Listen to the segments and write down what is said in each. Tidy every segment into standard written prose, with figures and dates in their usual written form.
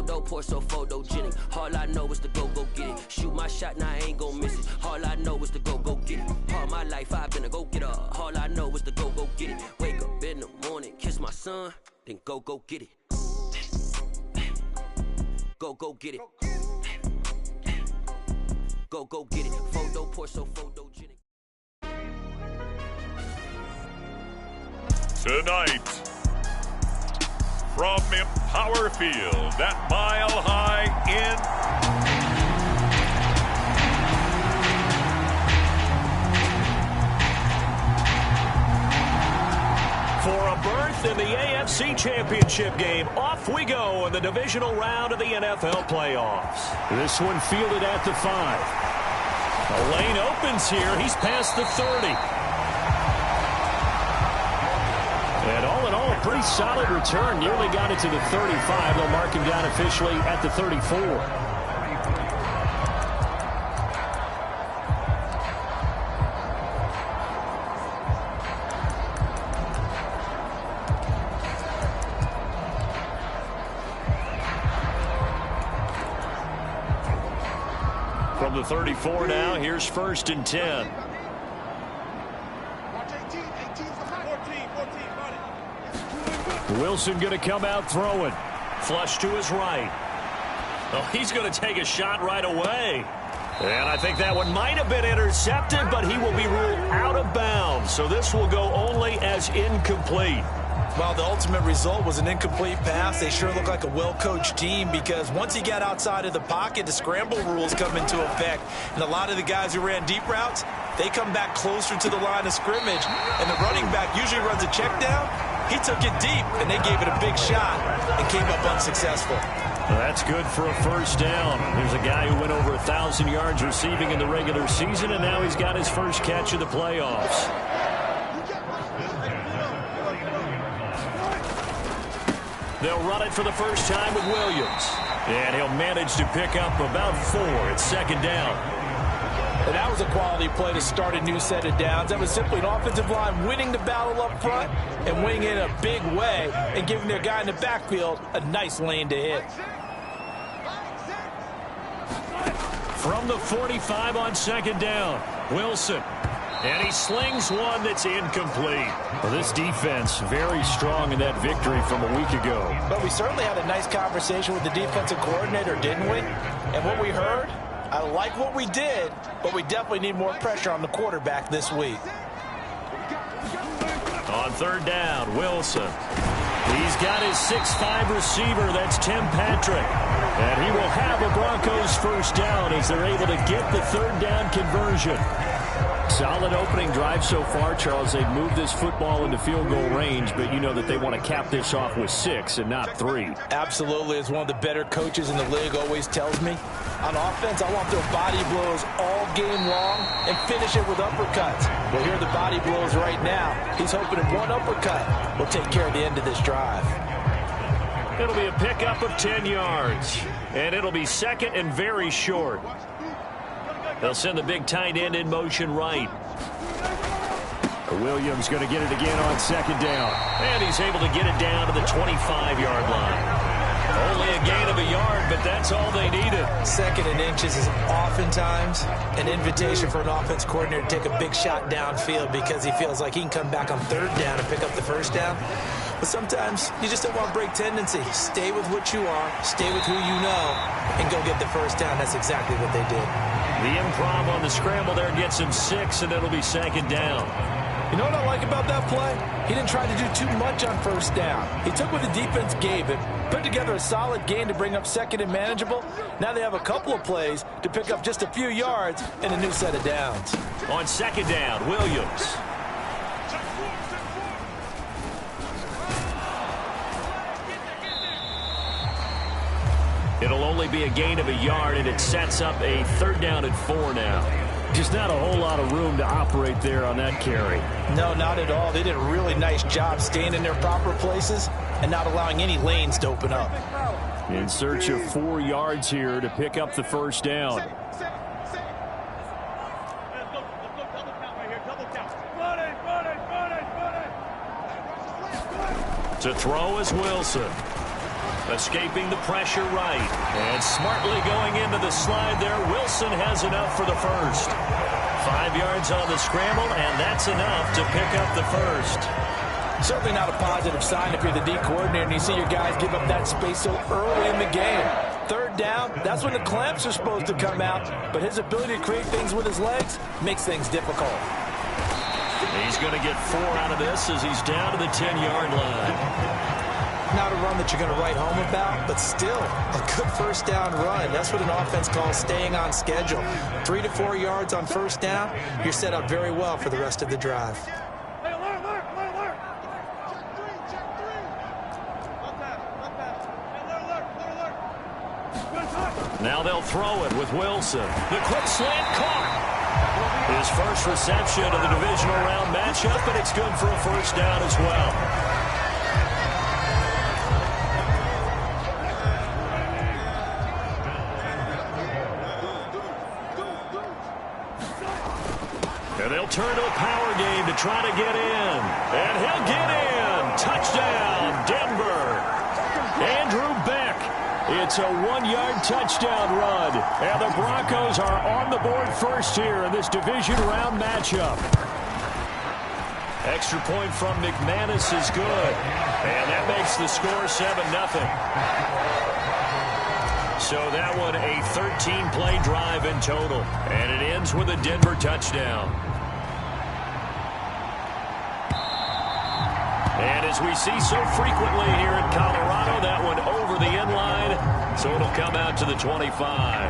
Photo poor, so photogenic. All I know is to go get it. Shoot my shot, now I ain't gon' miss it. All I know is to go get it. All my life I've been a go-getter. All I know is to go get it. Wake up in the morning, kiss my son, then go get it. Go get it. Go get it. Photo poor, so photogenic. Tonight, from Empower Field at Mile High in for a berth in the AFC Championship game. Off we go in the divisional round of the NFL playoffs. This one fielded at the 5. The lane opens here. He's past the 30. And all in all, a pretty solid return. Nearly got it to the 35. They'll mark him down officially at the 34. From the 34 now, here's 1st and 10. Wilson going to come out throwing. Flush to his right. Oh, he's going to take a shot right away. And I think that one might have been intercepted, but he will be ruled out of bounds. So this will go only as incomplete. Well, the ultimate result was an incomplete pass. They sure look like a well-coached team because once he got outside of the pocket, the scramble rules come into effect. And a lot of the guys who ran deep routes, they come back closer to the line of scrimmage. And the running back usually runs a check down. He took it deep, and they gave it a big shot and came up unsuccessful. Well, that's good for a 1st down. There's a guy who went over 1,000 yards receiving in the regular season, and now he's got his first catch of the playoffs. They'll run it for the first time with Williams. And he'll manage to pick up about 4 at 2nd down. And that was a quality play to start a new set of downs. That was simply an offensive line winning the battle up front and winning it in a big way and giving their guy in the backfield a nice lane to hit. From the 45 on 2nd down, Wilson. And he slings one that's incomplete. Well, this defense very strong in that victory from a week ago. But we certainly had a nice conversation with the defensive coordinator, didn't we? And what we heard, I like what we did, but we definitely need more pressure on the quarterback this week. On 3rd down, Wilson. He's got his 6'5 receiver. That's Tim Patrick. And he will have a Broncos 1st down as they're able to get the 3rd down conversion. Solid opening drive so far, Charles. They've moved this football into field goal range, but you know that they want to cap this off with 6 and not 3. Absolutely. As one of the better coaches in the league always tells me, on offense, I want their body blows all game long and finish it with uppercuts. Well, here are the body blows right now. He's hoping that one uppercut will take care of the end of this drive. It'll be a pickup of 10 yards, and it'll be 2nd and very short. They'll send the big tight end in motion right. Williams going to get it again on 2nd down. And he's able to get it down to the 25-yard line. Only a gain of a yard, but that's all they needed. 2nd and inches is oftentimes an invitation for an offense coordinator to take a big shot downfield because he feels like he can come back on 3rd down and pick up the 1st down. But sometimes you just don't want to break tendency. Stay with what you are, stay with who you know, and go get the 1st down. That's exactly what they did. The improv on the scramble there gets him 6, and it'll be 2nd down. You know what I like about that play? He didn't try to do too much on 1st down. He took what the defense gave him, put together a solid gain to bring up 2nd and manageable. Now they have a couple of plays to pick up just a few yards and a new set of downs. On 2nd down, Williams. It'll only be a gain of a yard, and it sets up a 3rd down and 4 now. Just not a whole lot of room to operate there on that carry. No, not at all. They did a really nice job staying in their proper places and not allowing any lanes to open up. In search of 4 yards here to pick up the 1st down. To throw is Wilson. Escaping the pressure right. And smartly going into the slide there. Wilson has enough for the first. 5 yards on the scramble, and that's enough to pick up the first. Certainly not a positive sign if you're the D coordinator and you see your guys give up that space so early in the game. Third down, that's when the clamps are supposed to come out, but his ability to create things with his legs makes things difficult. He's going to get 4 out of this as he's down to the 10-yard line. Not a run that you're going to write home about, but still a good first down run. That's what an offense calls staying on schedule. 3 to 4 yards on first down, you're set up very well for the rest of the drive. Now they'll throw it with Wilson. The quick slant caught. His first reception of the divisional round matchup, and it's good for a first down as well. And they'll turn to a power game to try to get in. And he'll get in. Touchdown, Denver. Andrew Beck. It's a 1-yard touchdown run. And the Broncos are on the board first here in this division round matchup. Extra point from McManus is good. And that makes the score 7-0. So that one a 13-play drive in total. And it ends with a Denver touchdown. And as we see so frequently here in Colorado, that one over the end line, so it'll come out to the 25.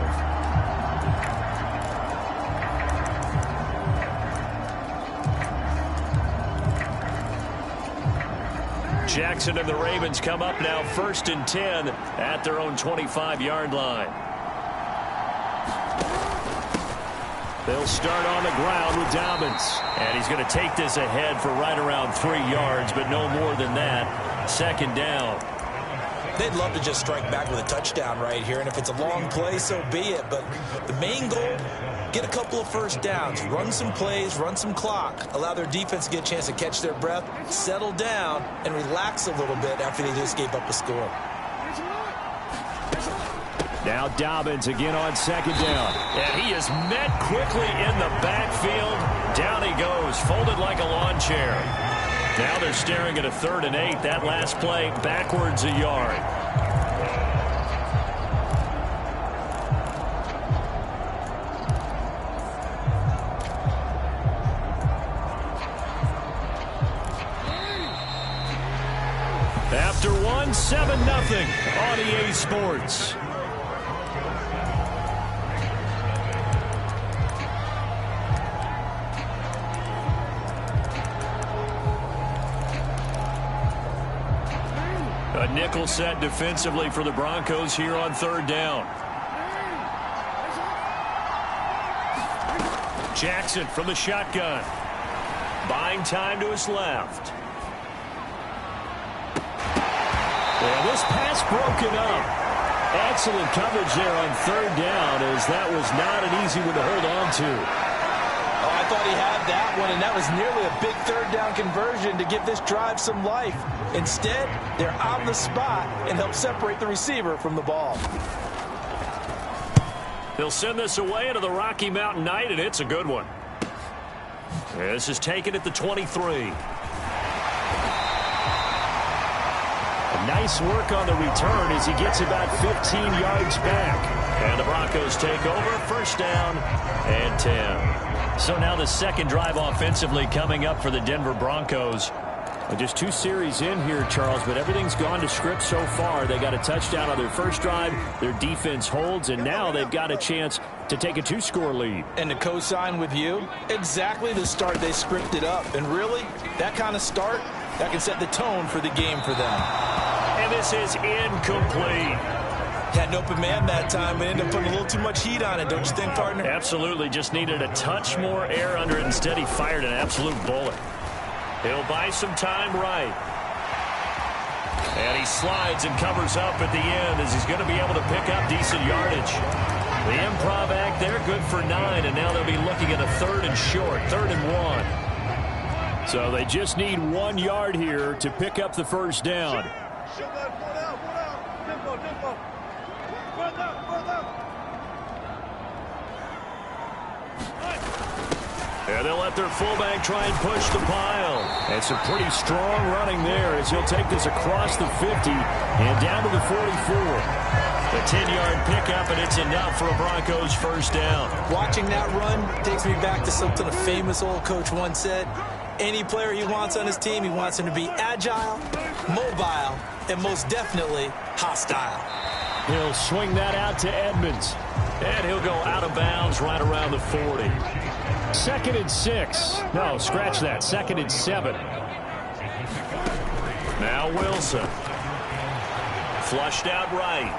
Jackson and the Ravens come up now 1st and 10 at their own 25-yard line. They'll start on the ground with Dobbins. And he's going to take this ahead for right around 3 yards, but no more than that. 2nd down. They'd love to just strike back with a touchdown right here, and if it's a long play, so be it. But the main goal, get a couple of first downs, run some plays, run some clock, allow their defense to get a chance to catch their breath, settle down, and relax a little bit after they just gave up a score. Now Dobbins again on 2nd down. And he is met quickly in the backfield. Down he goes, folded like a lawn chair. Now they're staring at a 3rd and 8. That last play backwards a yard. After one, 7-0 on EA Sports. A nickel set defensively for the Broncos here on 3rd down. Jackson from the shotgun. Buying time to his left. And this pass broken up. Excellent coverage there on 3rd down, as that was not an easy one to hold on to. Oh, I thought he had that one, and that was nearly a big 3rd down conversion to give this drive some life. Instead, they're on the spot and help separate the receiver from the ball. They'll send this away into the Rocky Mountain night, and it's a good one. This is taken at the 23. Nice work on the return as he gets about 15 yards back. And the Broncos take over, 1st down and 10. So now the 2nd drive offensively coming up for the Denver Broncos. Just 2 series in here, Charles, but everything's gone to script so far. They got a touchdown on their first drive. Their defense holds, and now they've got a chance to take a 2-score lead. And to co-sign with you, exactly the start they scripted up. And really, that kind of start, that can set the tone for the game for them. And this is incomplete. Had an open man that time, but ended up putting a little too much heat on it, don't you think, partner? Absolutely. Just needed a touch more air under it. Instead, he fired an absolute bullet. He'll buy some time right. And he slides and covers up at the end as he's going to be able to pick up decent yardage. The improv act there, good for 9, and now they'll be looking at a 3rd and short, 3rd and 1. So they just need 1 yard here to pick up the first down. And they'll let their fullback try and push the pile. And some pretty strong running there as he'll take this across the 50 and down to the 44. A 10-yard pickup, and it's enough for a Broncos first down. Watching that run takes me back to something a famous old coach once said. Any player he wants on his team, he wants him to be agile, mobile, and most definitely hostile. He'll swing that out to Edmonds. And he'll go out of bounds right around the 40. 2nd and 6. No, scratch that. 2nd and 7. Now Wilson. Flushed out right.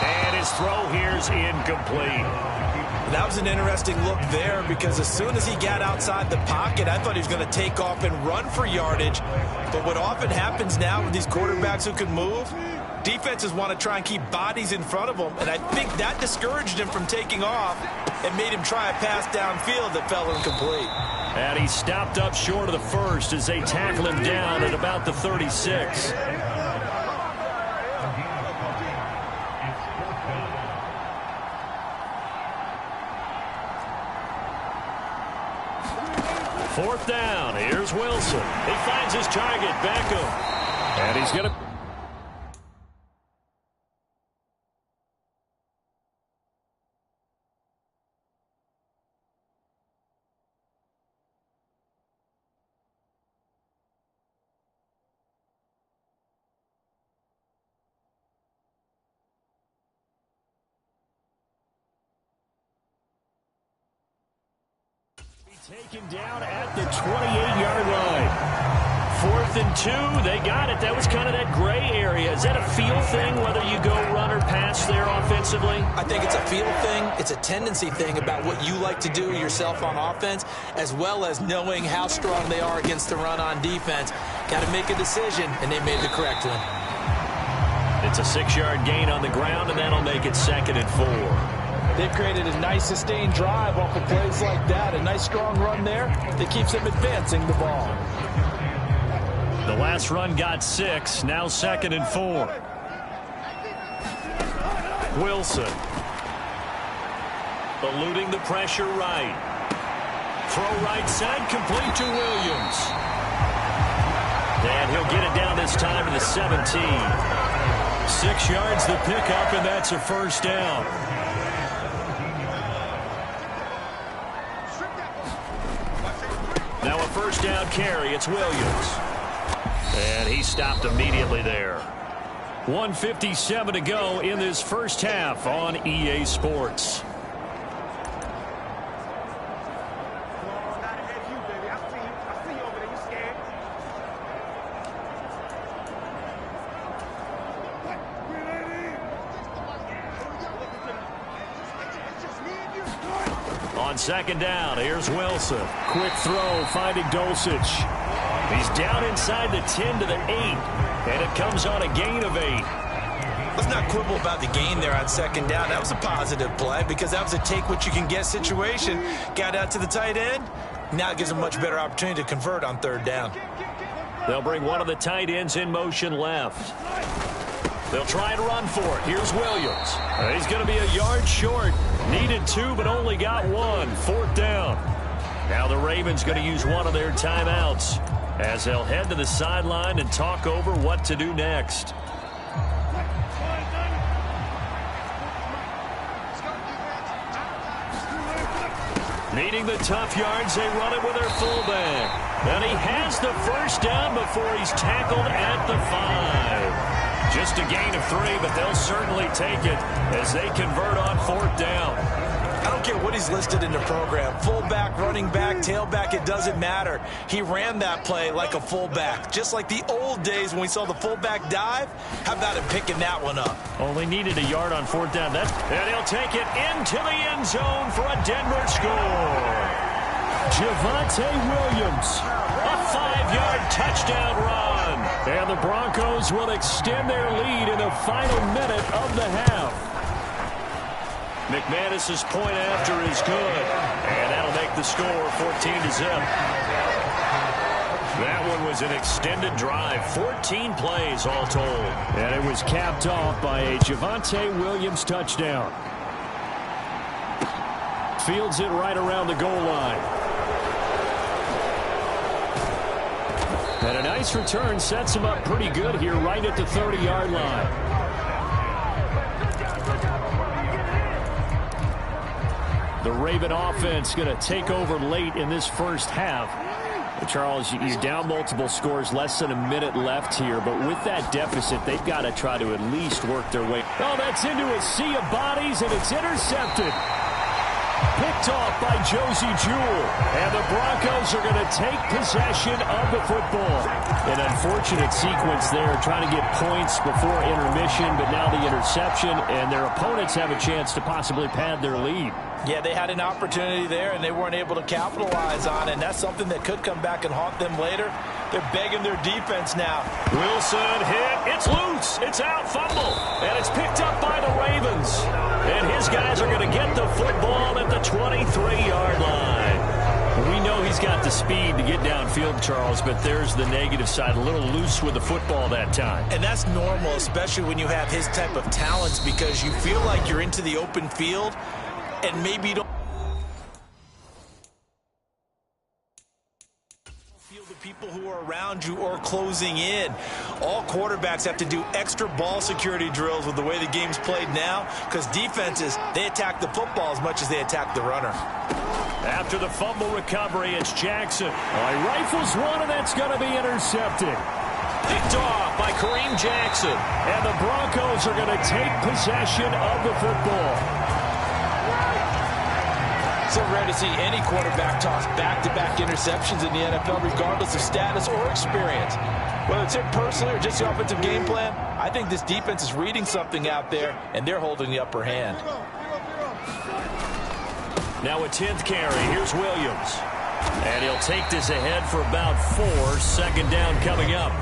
And his throw here's incomplete. That was an interesting look there because as soon as he got outside the pocket, I thought he was going to take off and run for yardage. But what often happens now with these quarterbacks who can move, defenses want to try and keep bodies in front of them, and I think that discouraged him from taking off and made him try a pass downfield that fell incomplete. And he stopped up short of the first as they tackle him down at about the 36. Fourth down. Here's Wilson. He finds his target, Beckham. And he's going to... Taken down at the 28-yard line. 4th and 2. They got it. That was kind of that gray area. Is that a feel thing, whether you go run or pass there offensively? I think it's a feel thing. It's a tendency thing about what you like to do yourself on offense, as well as knowing how strong they are against the run on defense. Got to make a decision, and they made the correct one. It's a 6-yard gain on the ground, and that'll make it 2nd and 4. They've created a nice sustained drive off of plays like that. A nice strong run there that keeps them advancing the ball. The last run got 6. Now 2nd and 4. Wilson. Eluding the pressure right. Throw right side complete to Williams. And he'll get it down this time to the 17. 6 yards the pickup, and that's a first down. Now a first down carry. It's Williams. And he stopped immediately there. 1:57 to go in this first half on EA Sports. On 2nd down, here's Wilson. Quick throw, finding Dulcich. He's down inside the 10 to the 8, and it comes on a gain of 8. Let's not quibble about the gain there on 2nd down. That was a positive play because that was a take-what-you-can-get situation. Got out to the tight end. Now it gives them a much better opportunity to convert on 3rd down. They'll bring one of the tight ends in motion left. They'll try and run for it. Here's Williams. He's going to be a yard short. Needed 2, but only got 1. 4th down. Now the Ravens going to use one of their timeouts as they'll head to the sideline and talk over what to do next. Needing the tough yards, they run it with their fullback. And he has the first down before he's tackled at the 5. Just a gain of 3, but they'll certainly take it as they convert on 4th down. I don't care what he's listed in the program. Fullback, running back, tailback, it doesn't matter. He ran that play like a fullback, just like the old days when we saw the fullback dive. How about him picking that one up? Only needed a yard on 4th down. And he'll take it into the end zone for a Denver score. Javonte Williams, a 5-yard touchdown run. And the Broncos will extend their lead in the final minute of the half. McManus's point after is good. And that'll make the score 14-0. That one was an extended drive, 14 plays all told. And it was capped off by a Javonte Williams touchdown. Fields it right around the goal line. And a nice return sets him up pretty good here right at the 30-yard line. The Raven offense going to take over late in this first half. Charles, you're down multiple scores, less than a minute left here, but with that deficit, they've got to try to at least work their way. Oh, that's into a sea of bodies, and it's intercepted. Picked off by Josie Jewell, and the Broncos are going to take possession of the football. An unfortunate sequence there, trying to get points before intermission, but now the interception, and their opponents have a chance to possibly pad their lead. Yeah, they had an opportunity there, and they weren't able to capitalize on it, and that's something that could come back and haunt them later. They're begging their defense now. Wilson hit. It's loose. It's out. Fumble. And it's picked up by the Ravens. And his guys are going to get the football at the 23-yard line. We know he's got the speed to get downfield, Charles, but there's the negative side. A little loose with the football that time. And that's normal, especially when you have his type of talents, because you feel like you're into the open field, and maybe you don't feel the people who are around you or closing in. All quarterbacks have to do extra ball security drills with the way the game's played now, because defenses, they attack the football as much as they attack the runner. After the fumble recovery, it's Jackson. He rifles one, and that's going to be intercepted. Picked off by Kareem Jackson. And the Broncos are going to take possession of the football. So rare to see any quarterback toss back-to-back interceptions in the NFL, regardless of status or experience. Whether it's him personally or just the offensive game plan, I think this defense is reading something out there, and they're holding the upper hand. Now a 10th carry. Here's Williams. And he'll take this ahead for about 4. Second down coming up.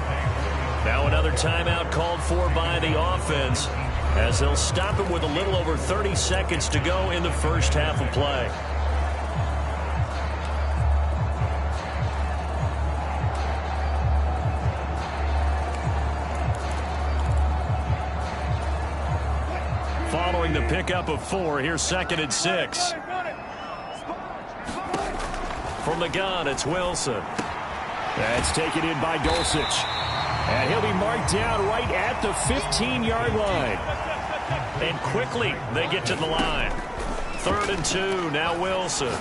Now another timeout called for by the offense, as they'll stop him with a little over 30 seconds to go in the first half of play. Following the pickup of 4, here's 2nd and 6. From the gun, it's Wilson. That's taken in by Dulcich. And he'll be marked down right at the 15-yard line. And quickly, they get to the line. 3rd and 2, now Wilson. And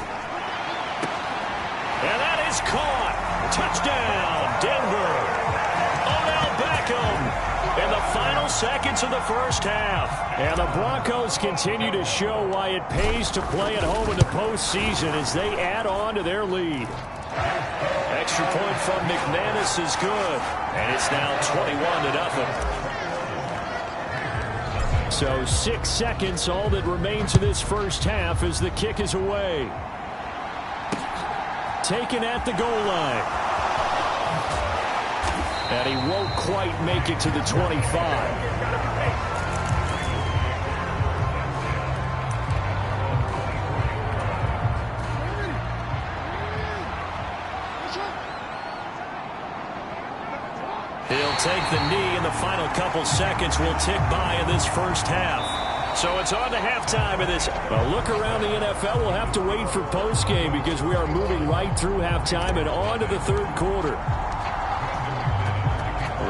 that is caught. Touchdown, Denver. Odell Beckham in the final seconds of the first half. And the Broncos continue to show why it pays to play at home in the postseason as they add on to their lead. Extra point from McManus is good. And it's now 21-0. So 6 seconds, all that remains of this first half as the kick is away. Taken at the goal line. And he won't quite make it to the 25. He'll take the knee, and the final couple seconds will tick by in this first half. So it's on to halftime of this. A look around the NFL. We'll have to wait for postgame because we are moving right through halftime and on to the third quarter.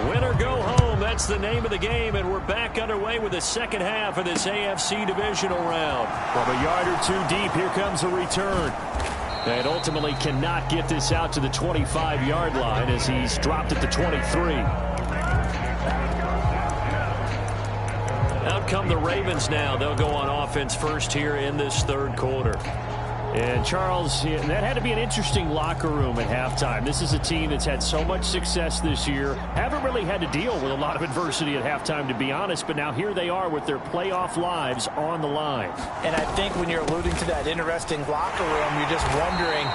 Win or go home, that's the name of the game, and we're back underway with the second half of this AFC divisional round. From a yard or two deep, here comes a return. And ultimately cannot get this out to the 25-yard line as he's dropped at the 23. Out come the Ravens now. They'll go on offense first here in this third quarter. And, Charles, that had to be an interesting locker room at halftime. This is a team that's had so much success this year. Haven't really had to deal with a lot of adversity at halftime, to be honest. But now here they are with their playoff lives on the line. And I think when you're alluding to that interesting locker room, you're just wondering,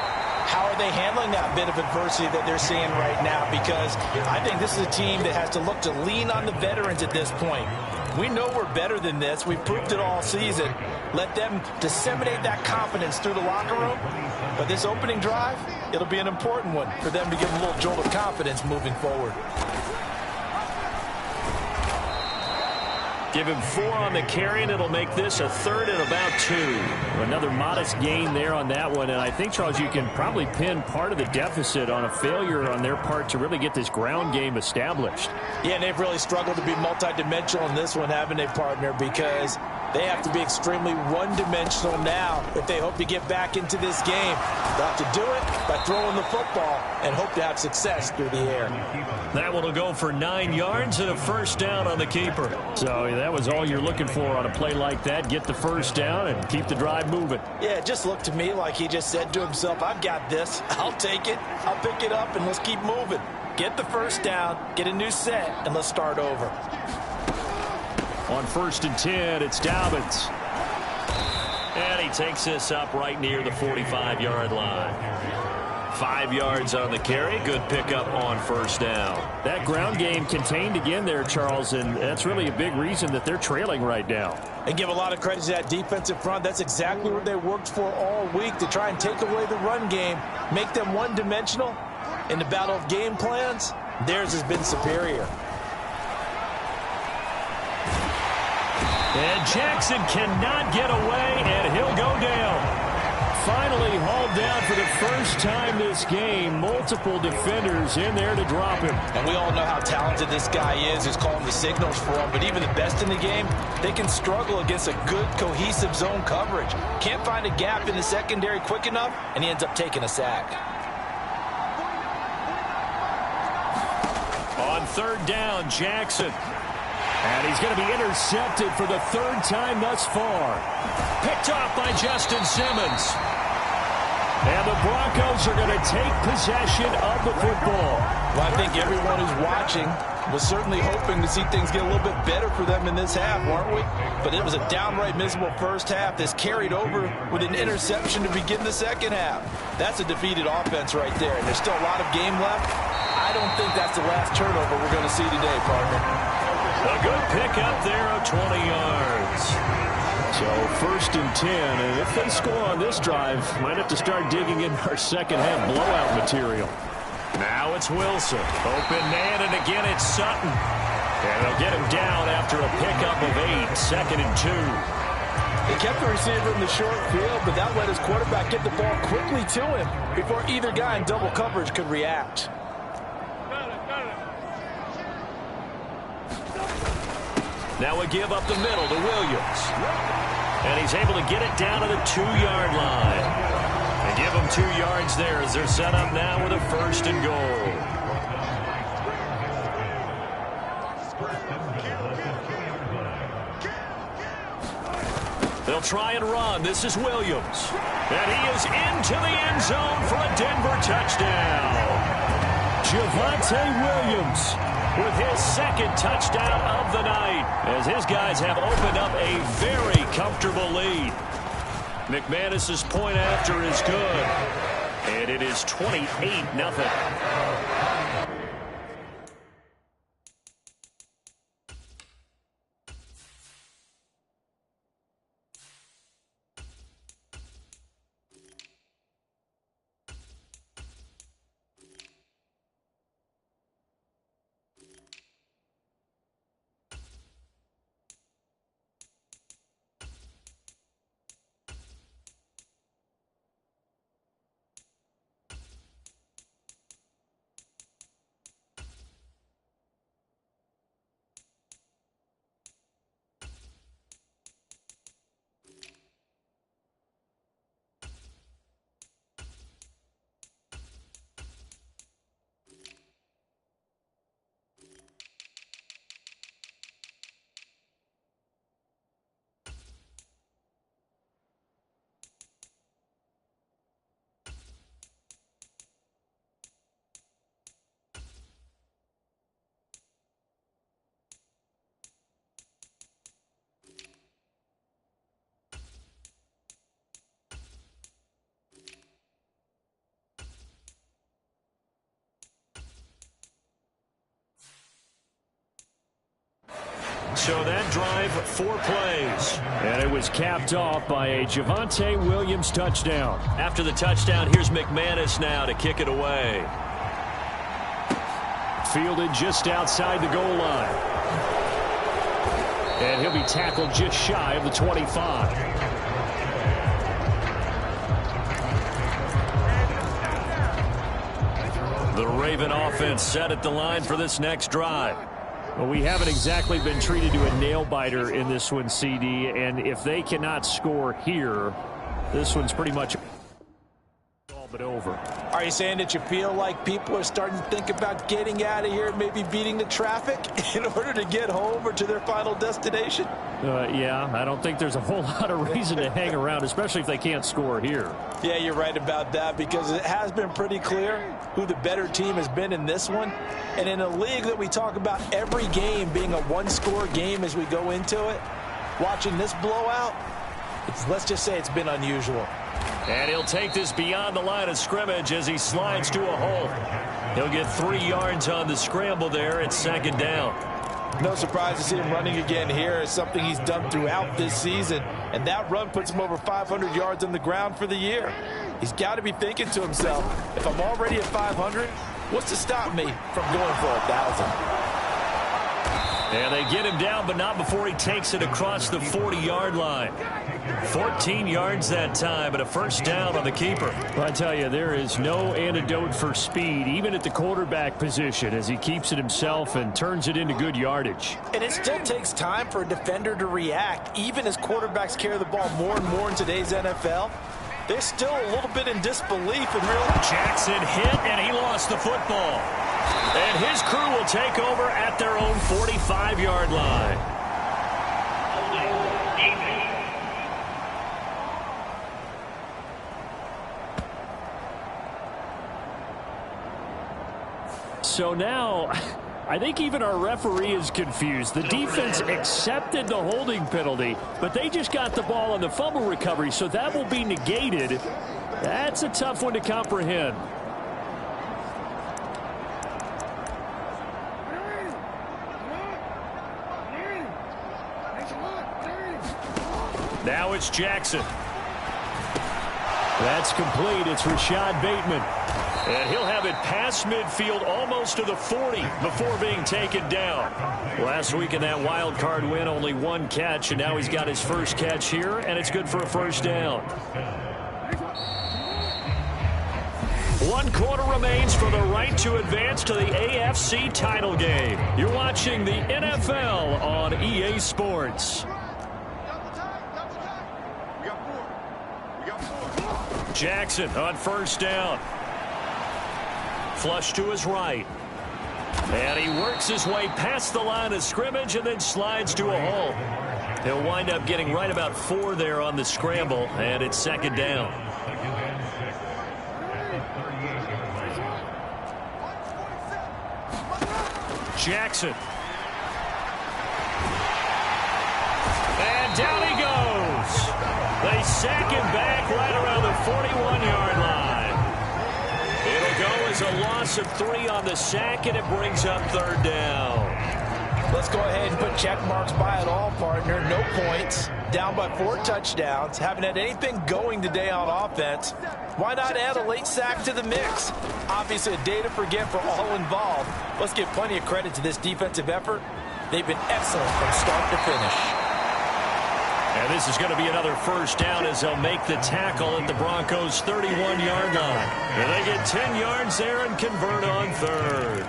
how are they handling that bit of adversity that they're seeing right now? Because I think this is a team that has to look to lean on the veterans at this point. We know we're better than this. We've proved it all season. Let them disseminate that confidence through the locker room. But this opening drive, it'll be an important one for them to give them a little jolt of confidence moving forward. Give him 4 on the carry, and it'll make this a 3rd and about 2. Another modest gain there on that one, and I think, Charles, you can probably pin part of the deficit on a failure on their part to really get this ground game established. Yeah, and they've really struggled to be multidimensional in this one, haven't they, partner? Because they have to be extremely one-dimensional now if they hope to get back into this game. They'll have to do it by throwing the football and hope to have success through the air. That one will go for 9 yards and a first down on the keeper. So that was all you're looking for on a play like that. Get the first down and keep the drive moving. Yeah, it just looked to me like he just said to himself, I've got this. I'll take it. I'll pick it up, and let's keep moving. Get the first down, get a new set, and let's start over. On 1st and 10, it's Dobbins. And he takes this up right near the 45-yard line. 5 yards on the carry. Good pickup on first down. That ground game contained again there, Charles, and that's really a big reason that they're trailing right now. And give a lot of credit to that defensive front. That's exactly what they worked for all week, to try and take away the run game, make them one-dimensional. In the battle of game plans, theirs has been superior. And Jackson cannot get away, and he'll go down. Finally hauled down for the first time this game. Multiple defenders in there to drop him. And we all know how talented this guy is, who's calling the signals for him. But even the best in the game, they can struggle against a good, cohesive zone coverage. Can't find a gap in the secondary quick enough, and he ends up taking a sack. On 3rd down, Jackson. And he's going to be intercepted for the 3rd time thus far. Picked off by Justin Simmons. And the Broncos are going to take possession of the football. Well, I think everyone who's watching was certainly hoping to see things get a little bit better for them in this half, weren't we? But it was a downright miserable first half that's carried over with an interception to begin the second half. That's a defeated offense right there, and there's still a lot of game left. I don't think that's the last turnover we're going to see today, partner. A good pickup there of 20 yards. So 1st and 10, and if they score on this drive, might have to start digging in our second half blowout material. Now it's Wilson. Open man, and again it's Sutton. And they'll get him down after a pickup of 8, 2nd and 2. They kept the receiver in the short field, but that let his quarterback get the ball quickly to him before either guy in double coverage could react. Now we give up the middle to Williams. And he's able to get it down to the 2-yard line. And give them 2 yards there as they're set up now with a 1st and goal. They'll try and run. This is Williams. And he is into the end zone for a Denver touchdown. Javonte Williams with his 2nd touchdown of the night, as his guys have opened up a very comfortable lead. McManus's point after is good, and it is 28-0. So that drive, 4 plays. And it was capped off by a Javonte Williams touchdown. After the touchdown, here's McManus now to kick it away. Fielded just outside the goal line. And he'll be tackled just shy of the 25. The Raven offense set at the line for this next drive. Well, we haven't exactly been treated to a nail-biter in this one, CD, and if they cannot score here, this one's pretty much all but over. Are you saying that you feel like people are starting to think about getting out of here, maybe beating the traffic in order to get home or to their final destination? Yeah, I don't think there's a whole lot of reason to hang around, especially if they can't score here. Yeah, you're right about that, because it has been pretty clear who the better team has been in this one. And in a league that we talk about every game being a one-score game as we go into it, watching this blowout, let's just say it's been unusual. And he'll take this beyond the line of scrimmage as he slides to a hole. He'll get 3 yards on the scramble there at 2nd down. No surprise to see him running again here. It's something he's done throughout this season. And that run puts him over 500 yards on the ground for the year. He's got to be thinking to himself, if I'm already at 500, what's to stop me from going for 1,000? And they get him down, but not before he takes it across the 40-yard line. 14 yards that time, and a 1st down on the keeper. Well, I tell you, there is no antidote for speed, even at the quarterback position, as he keeps it himself and turns it into good yardage. And it still takes time for a defender to react, even as quarterbacks carry the ball more and more in today's NFL. They're still a little bit in disbelief and real. Jackson hit, and he lost the football. And his crew will take over at their own 45-yard line. So now, I think even our referee is confused. The defense accepted the holding penalty, but they just got the ball on the fumble recovery, so that will be negated. That's a tough one to comprehend. Now it's Jackson. That's complete. It's Rashad Bateman. And he'll have it past midfield almost to the 40 before being taken down. Last week in that wild card win, only 1 catch, and now he's got his first catch here, and it's good for a 1st down. 1 quarter remains for the right to advance to the AFC title game. You're watching the NFL on EA Sports. Jackson on 1st down. Flush to his right. And he works his way past the line of scrimmage and then slides to a hole. He'll wind up getting right about 4 there on the scramble, and it's 2nd down. Jackson. And down he goes. They sack him back right around the 41-yard line. It'll go as a loss of 3 on the sack, and it brings up 3rd down. Let's go ahead and put check marks by it all, partner. No points. Down by 4 touchdowns. Haven't had anything going today on offense. Why not add a late sack to the mix? Obviously, a day to forget for all involved. Let's give plenty of credit to this defensive effort. They've been excellent from start to finish. And this is going to be another 1st down as they'll make the tackle at the Broncos' 31-yard line. And they get 10 yards there and convert on 3rd.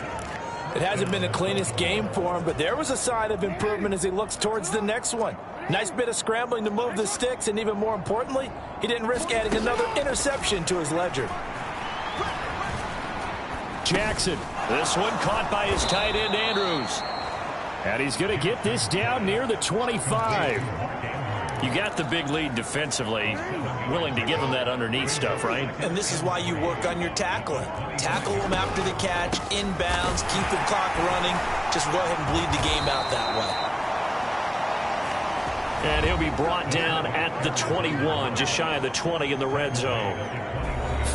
It hasn't been the cleanest game for him, but there was a sign of improvement as he looks towards the next one. Nice bit of scrambling to move the sticks, and even more importantly, he didn't risk adding another interception to his ledger. Jackson, this one caught by his tight end, Andrews. And he's going to get this down near the 25. You got the big lead defensively, willing to give him that underneath stuff, right? And this is why you work on your tackling. Tackle him after the catch, inbounds, keep the clock running. Just go ahead and bleed the game out that way. And he'll be brought down at the 21, just shy of the 20 in the red zone.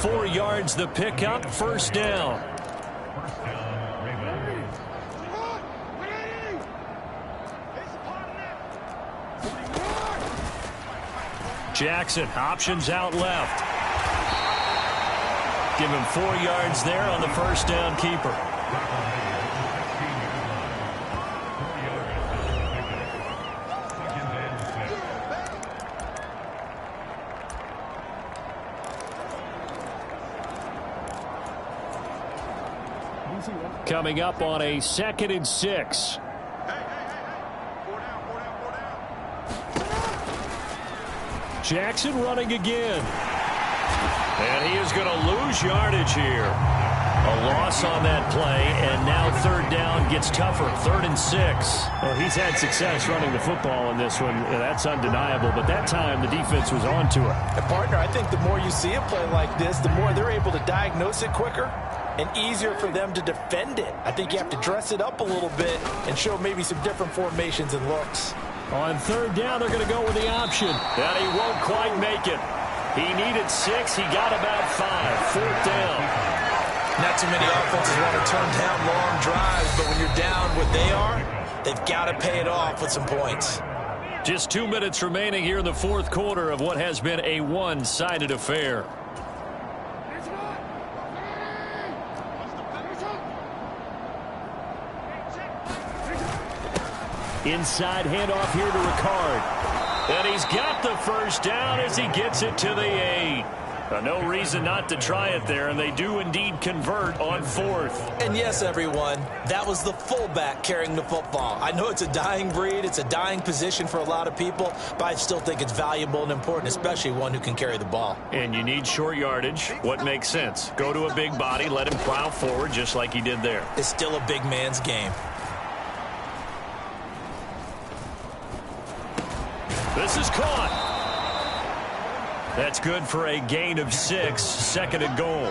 4 yards the pickup, 1st down. Jackson, options out left. Give him 4 yards there on the first down keeper. Coming up on a 2nd and 6. Jackson running again. And he is going to lose yardage here. A loss on that play, and now 3rd down gets tougher. 3rd and 6. Well, he's had success running the football in this one. That's undeniable, but that time the defense was on to it. And partner, I think the more you see a play like this, the more they're able to diagnose it quicker and easier for them to defend it. I think you have to dress it up a little bit and show maybe some different formations and looks. On 3rd down, they're going to go with the option. And he won't quite make it. He needed 6. He got about 5. 4th down. Not too many offenses want to turn down long drives, but when you're down what they are, they've got to pay it off with some points. Just 2 minutes remaining here in the 4th quarter of what has been a one-sided affair. Inside handoff here to Ricard. And he's got the first down as he gets it to the 8. No reason not to try it there, and they do indeed convert on 4th. And yes, everyone, that was the fullback carrying the football. I know it's a dying breed, it's a dying position for a lot of people, but I still think it's valuable and important, especially one who can carry the ball. And you need short yardage. What makes sense? Go to a big body, let him plow forward just like he did there. It's still a big man's game. This is caught. That's good for a gain of 6. 2nd and goal.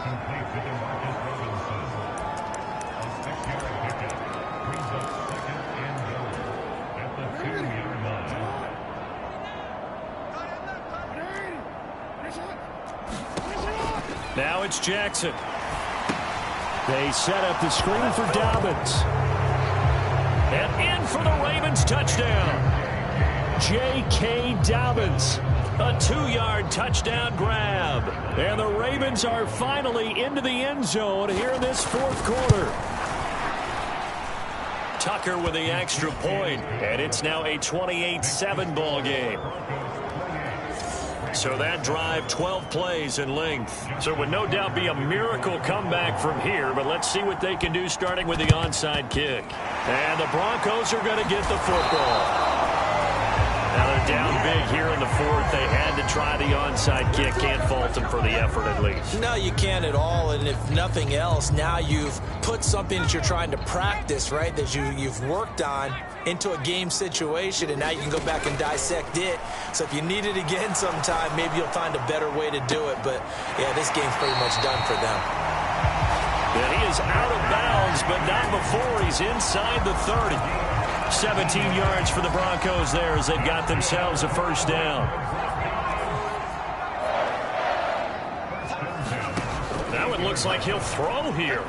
Now it's Jackson. They set up the screen for Dobbins. And in for the Ravens touchdown. J.K. Dobbins. A 2-yard touchdown grab. And the Ravens are finally into the end zone here in this 4th quarter. Tucker with the extra point, and it's now a 28-7 ball game. So that drive, 12 plays in length. So it would no doubt be a miracle comeback from here, but let's see what they can do starting with the onside kick. And the Broncos are going to get the football. Now they're down big here in the 4th. They had to try the onside kick. Can't fault them for the effort at least. No, you can't at all. And if nothing else, now you've put something that you're trying to practice, right, that you've worked on into a game situation, and now you can go back and dissect it. So if you need it again sometime, maybe you'll find a better way to do it. But, yeah, this game's pretty much done for them. And he is out of bounds, but not before he's inside the 30. 17 yards for the Broncos there as they've got themselves a first down. That one looks like he'll throw here.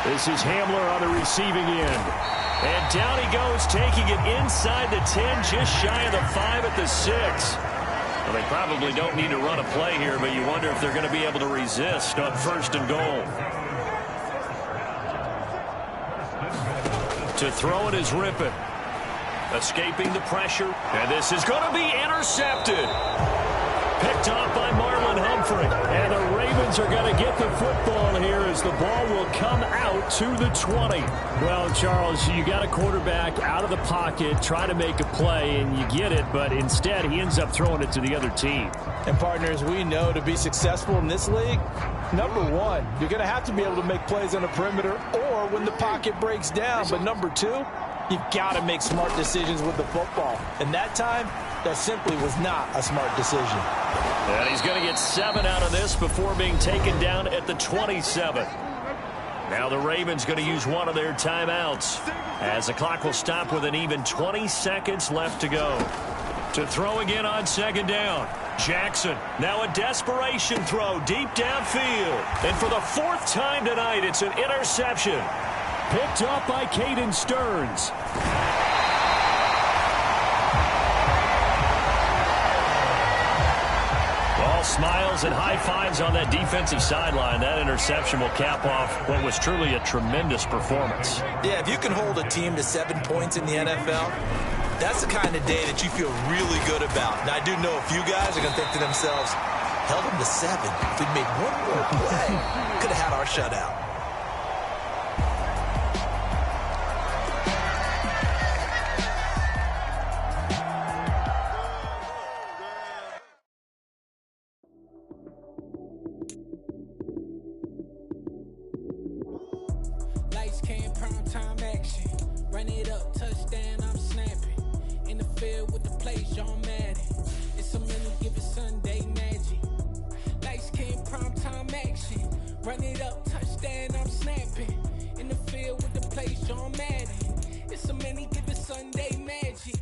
This is Hamler on the receiving end. And down he goes, taking it inside the 10, just shy of the 5 at the 6. Well, they probably don't need to run a play here, but you wonder if they're going to be able to resist on 1st and goal. To throw it is Rippon. Escaping the pressure. And this is going to be intercepted. Picked off by Marlon Humphrey. And the Ravens are going to get the football here as the ball will come out to the 20. Well, Charles, you got a quarterback out of the pocket trying to make a play, and you get it, but instead he ends up throwing it to the other team. And partners, we know to be successful in this league, number one, you're going to have to be able to make plays on the perimeter or when the pocket breaks down. But number two, you've got to make smart decisions with the football. And that time, that simply was not a smart decision. And he's going to get 7 out of this before being taken down at the 27. Now the Ravens going to use one of their timeouts as the clock will stop with an even 20 seconds left to go. To throw again on 2nd down. Jackson, now a desperation throw deep downfield. And for the 4th time tonight, it's an interception. Picked up by Caden Stearns. Smiles and high fives on that defensive sideline. That interception will cap off what was truly a tremendous performance. Yeah, if you can hold a team to 7 points in the NFL, that's the kind of day that you feel really good about. Now, I do know a few guys are going to think to themselves, held them to 7. If we'd made one more play, could have had our shutout. Lights came, prime time action. Run it up, touchdown, I'm snapping. In the field with the play, John Madden. It's a many given Sunday magic. Lights came, prime time action. Run it up, touchdown, I'm snapping. In the field with the play, John Madden. It's a many given Sunday magic.